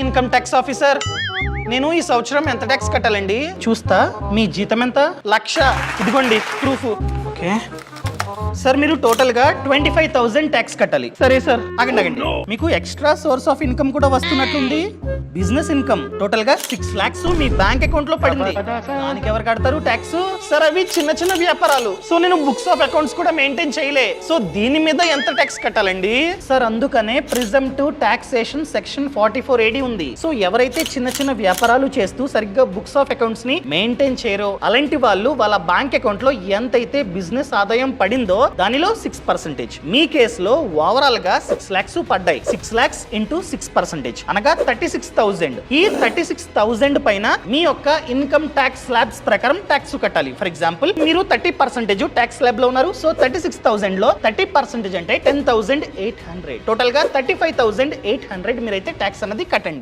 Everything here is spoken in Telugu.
ఇన్కమ్ ట్యాక్స్ ఆఫీసర్, నేను ఈ సంవత్సరం ఎంత ట్యాక్స్ కట్టాలండి? చూస్తా. మీ జీతం ఎంత? 1,00,000. ఇదిగోండి ప్రూఫ్. ఓకే సార్, మీరు టోటల్ గా 25,000 ట్యాక్స్ కట్టాలి. సరే సార్. ఆగండి. మీకు ఎక్స్ట్రా సోర్స్ ఆఫ్ ఇన్కమ్ కూడా వస్తున్నట్లుంది. బిజినెస్ ఇన్కమ్ టోటల్ గా 6 lakhs మీ బ్యాంక్ అకౌంట్ లో పడింది. దానికి ఎవరు కడతారు ట్యాక్స్? సార్ అవి చిన్న వ్యాపారాలు, సో నేను బుక్స్ ఆఫ్ అకౌంట్స్ కూడా మెయింటైన్ చేయలే. సో దీని మీద ఎంత ట్యాక్స్ కట్టాలండి? సార్ అందుకనే ప్రిజంప్టివ్ టాక్సేషన్ సెక్షన్ 44AD ఉంది. సో ఎవరైతే చిన్న వ్యాపారాలు చేస్తూ సరిగ్గా బుక్స్ ఆఫ్ అకౌంట్స్ ని మెయింటైన్ చేయరో అలాంటి వాళ్ళు వాళ్ళ బ్యాంక్ అకౌంట్ లో ఎంతైతే బిజినెస్ ఆదాయం పడిందో దానిలో 6%. మీ కేసులో ఓవరాల్ గా 6 lakhs పడ్డాయి. 6 lakhs ఇంటూ 6% అనగా 36,000. ఈ 36,000 పైన మీ యొక్క ఇన్కమ్ ట్యాక్స్ స్లాబ్స్ ప్రకారం ట్యాక్స్ కట్టాలి. ఫర్ ఎగ్జాంపుల్ మీరు 30% ట్యాక్స్ స్లాబ్ లో ఉన్నారు. సో 36,000 లో 30% అంటే 10,800. టోటల్ గా 35,800 మీరైతే ట్యాక్స్ అనేది కట్టండి.